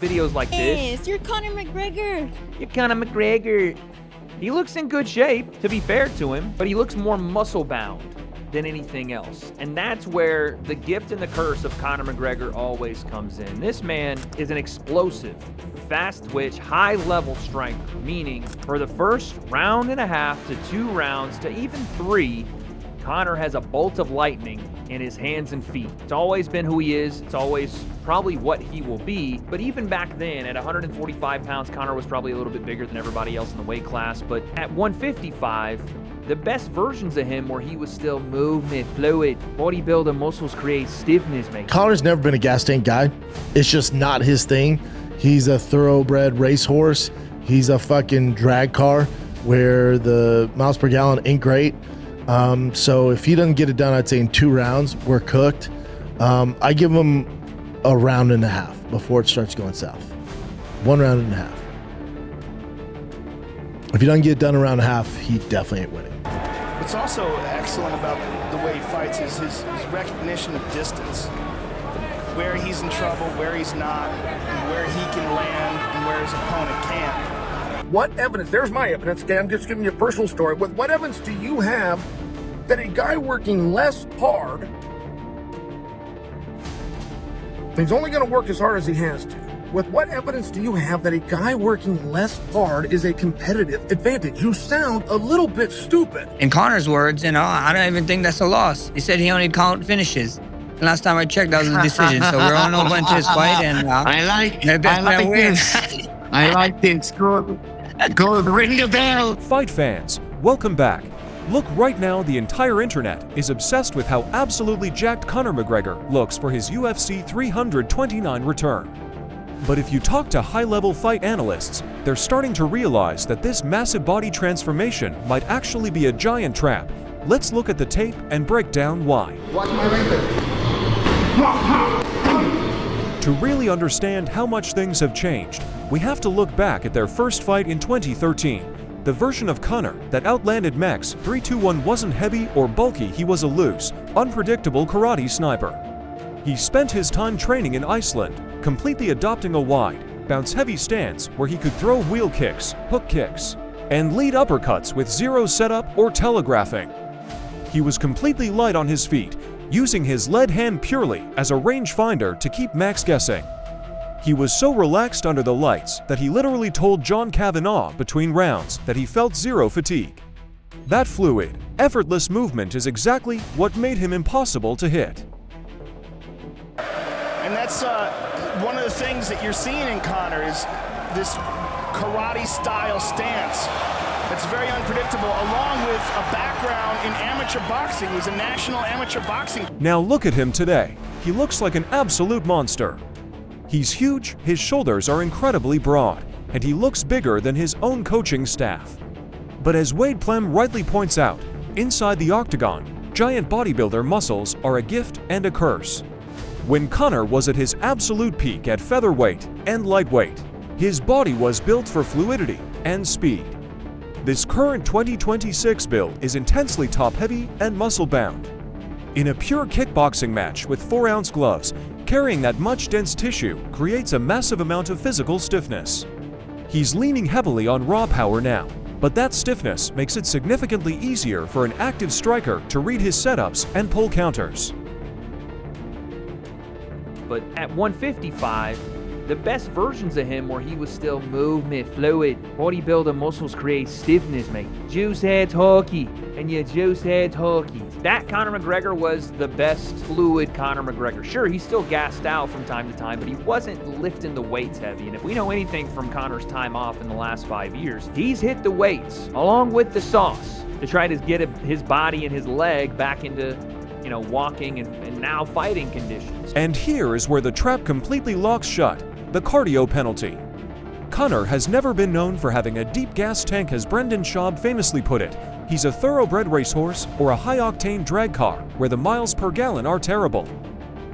videos like this. Yes, you're Conor McGregor. You're Conor McGregor. He looks in good shape, to be fair to him, but he looks more muscle-bound than anything else. And that's where the gift and the curse of Conor McGregor always comes in. This man is an explosive, fast-twitch, high-level striker, meaning for the first round and a half to 2 rounds to even 3, Conor has a bolt of lightning in his hands and feet. It's always been who he is. It's always probably what he will be. But even back then, at 145 pounds, Conor was probably a little bit bigger than everybody else in the weight class. But at 155, the best versions of him where he was still movement, fluid, bodybuilder muscles create stiffness, mate. Conor's never been a gas tank guy. It's just not his thing. He's a thoroughbred racehorse. He's a fucking drag car where the miles per gallon ain't great. So if he doesn't get it done, I'd say in 2 rounds, we're cooked. I give him a round and a half before it starts going south. 1 round and a half. If he doesn't get it done in a round and a half, he definitely ain't winning. What's also excellent about the way he fights is his recognition of distance. Where he's in trouble, where he's not, and where he can land and where his opponent can't. What evidence, there's my evidence, okay, I'm just giving you a personal story. What evidence do you have that a guy working less hard, he's only going to work as hard as he has to? With what evidence do you have that a guy working less hard is a competitive advantage? You sound a little bit stupid. In Conor's words, I don't even think that's a loss. He said he only count finishes. Last time I checked, that was a decision. So we're on over into this fight, and I like this. I like this. Go ring the bell. Fight fans, welcome back. Look, right now the entire internet is obsessed with how absolutely jacked Conor McGregor looks for his UFC 329 return. But if you talk to high-level fight analysts, they're starting to realize that this massive body transformation might actually be a giant trap. Let's look at the tape and break down why. Watch my record. To really understand how much things have changed, we have to look back at their first fight in 2013. The version of Conor that outlanded Max 3-2-1 wasn't heavy or bulky, he was a loose, unpredictable karate sniper. He spent his time training in Iceland, completely adopting a wide, bounce-heavy stance where he could throw wheel kicks, hook kicks, and lead uppercuts with zero setup or telegraphing. He was completely light on his feet, using his lead hand purely as a rangefinder to keep Max guessing. He was so relaxed under the lights that he literally told John Kavanagh between rounds that he felt zero fatigue. That fluid, effortless movement is exactly what made him impossible to hit. And that's one of the things that you're seeing in Conor is this karate-style stance. That's very unpredictable, along with a background in amateur boxing. He's a national amateur boxing. Now look at him today. He looks like an absolute monster. He's huge, his shoulders are incredibly broad, and he looks bigger than his own coaching staff. But as Wade Plem rightly points out, inside the octagon, giant bodybuilder muscles are a gift and a curse. When Conor was at his absolute peak at featherweight and lightweight, his body was built for fluidity and speed. This current 2026 build is intensely top-heavy and muscle-bound. In a pure kickboxing match with 4-ounce gloves, carrying that much dense tissue creates a massive amount of physical stiffness. He's leaning heavily on raw power now, but that stiffness makes it significantly easier for an active striker to read his setups and pull counters. But at 155, the best versions of him where he was still movement, fluid, bodybuilder muscles create stiffness, mate. Juice heads hockey, and you juice heads hockey. That Conor McGregor was the best fluid Conor McGregor. Sure, he's still gassed out from time to time, but he wasn't lifting the weights heavy. And if we know anything from Conor's time off in the last 5 years, he's hit the weights along with the sauce to try to get his body and his leg back into walking and now fighting conditions. And here is where the trap completely locks shut. The cardio penalty. Conor has never been known for having a deep gas tank, as Brendan Schaub famously put it. He's a thoroughbred racehorse or a high-octane drag car where the miles per gallon are terrible.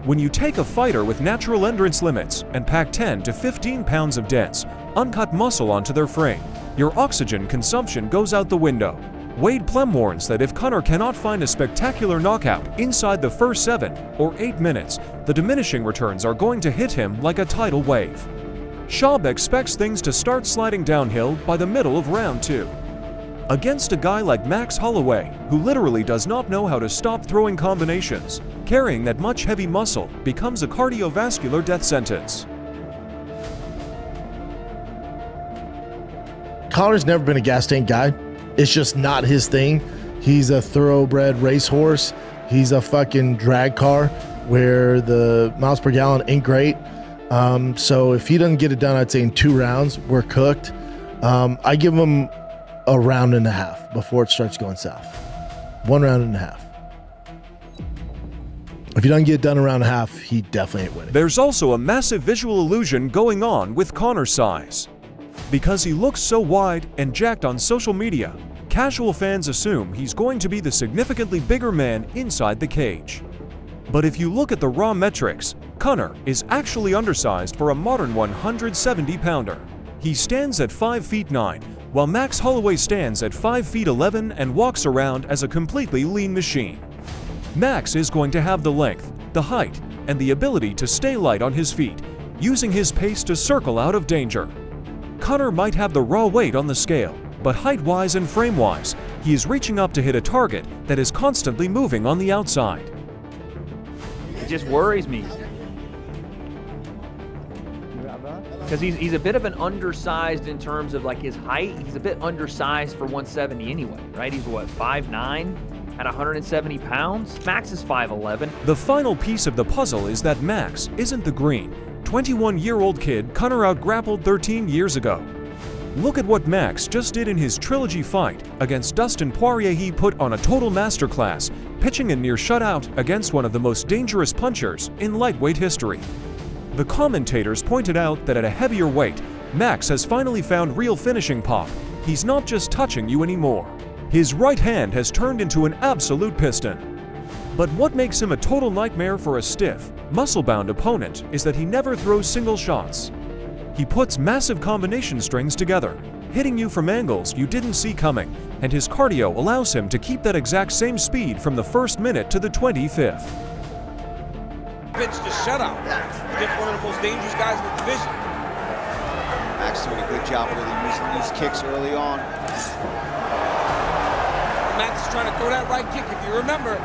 When you take a fighter with natural endurance limits and pack 10 to 15 pounds of dense, uncut muscle onto their frame, your oxygen consumption goes out the window. Wade Plem warns that if Conor cannot find a spectacular knockout inside the first 7 or 8 minutes, the diminishing returns are going to hit him like a tidal wave. Schaub expects things to start sliding downhill by the middle of round 2. Against a guy like Max Holloway, who literally does not know how to stop throwing combinations, carrying that much heavy muscle becomes a cardiovascular death sentence. Conor's never been a gas tank guy. It's just not his thing. He's a thoroughbred racehorse. He's a fucking drag car where the miles per gallon ain't great. So if he doesn't get it done, I'd say in 2 rounds, we're cooked. I give him a round and a half before it starts going south. 1 round and a half. If he doesn't get it done in a round and a half, he definitely ain't winning. There's also a massive visual illusion going on with Conor's size. Because he looks so wide and jacked on social media, casual fans assume he's going to be the significantly bigger man inside the cage. But if you look at the raw metrics, Conor is actually undersized for a modern 170-pounder. He stands at 5 feet 9, while Max Holloway stands at 5 feet 11 and walks around as a completely lean machine. Max is going to have the length, the height, and the ability to stay light on his feet, using his pace to circle out of danger. Conor might have the raw weight on the scale, but height-wise and frame-wise, he is reaching up to hit a target that is constantly moving on the outside. It just worries me. Because he's a bit of an undersized in terms of like his height. He's a bit undersized for 170 anyway, right? He's what, 5'9"? At 170 pounds? Max is 5'11". The final piece of the puzzle is that Max isn't the green, 21-year-old kid Conor out-grappled 13 years ago. Look at what Max just did in his trilogy fight against Dustin Poirier. He put on a total masterclass, pitching a near shutout against one of the most dangerous punchers in lightweight history. The commentators pointed out that at a heavier weight, Max has finally found real finishing pop. He's not just touching you anymore. His right hand has turned into an absolute piston. But what makes him a total nightmare for a stiff, muscle-bound opponent is that he never throws single shots. He puts massive combination strings together, hitting you from angles you didn't see coming, and his cardio allows him to keep that exact same speed from the first minute to the 25th. Pitch to shutout against one of the most dangerous guys in the division. Max doing a good job of really using these kicks early on. Max is trying to throw that right kick. If you remember,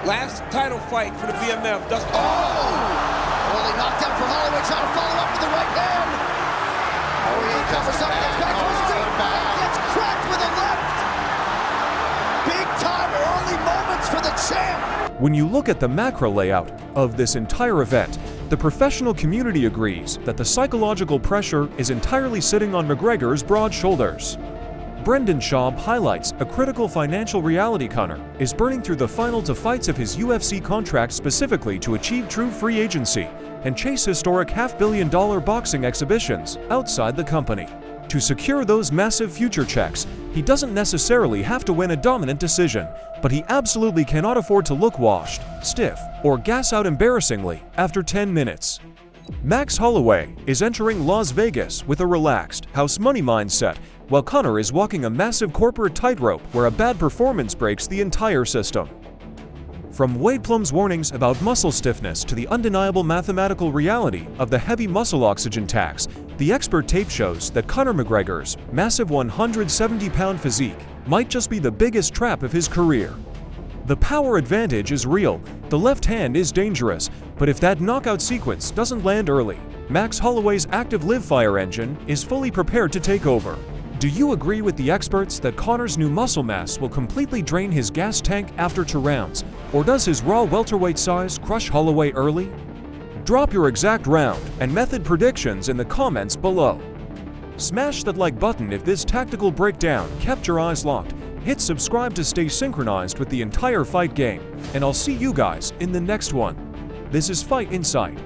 last title fight for the BMF, Dustin. Early knockdown for Holloway, trying to follow up with the right hand. He covers up, gets back to his feet, gets cracked with a left. Big time early moments for the champ. When you look at the macro layout of this entire event, the professional community agrees that the psychological pressure is entirely sitting on McGregor's broad shoulders. Brendan Schaub highlights a critical financial reality. Conor is burning through the final 2 fights of his UFC contract specifically to achieve true free agency and chase historic $500 million boxing exhibitions outside the company. To secure those massive future checks, he doesn't necessarily have to win a dominant decision, but he absolutely cannot afford to look washed, stiff, or gas out embarrassingly after 10 minutes. Max Holloway is entering Las Vegas with a relaxed, house money mindset, while Conor is walking a massive corporate tightrope where a bad performance breaks the entire system. From Wade Plem's warnings about muscle stiffness to the undeniable mathematical reality of the heavy muscle oxygen tax, the expert tape shows that Conor McGregor's massive 170-pound physique might just be the biggest trap of his career. The power advantage is real, the left hand is dangerous, but if that knockout sequence doesn't land early, Max Holloway's active live-fire engine is fully prepared to take over. Do you agree with the experts that Conor's new muscle mass will completely drain his gas tank after 2 rounds, or does his raw welterweight size crush Holloway early? Drop your exact round and method predictions in the comments below. Smash that like button if this tactical breakdown kept your eyes locked. Hit subscribe to stay synchronized with the entire fight game, and I'll see you guys in the next one. This is Fight Insight.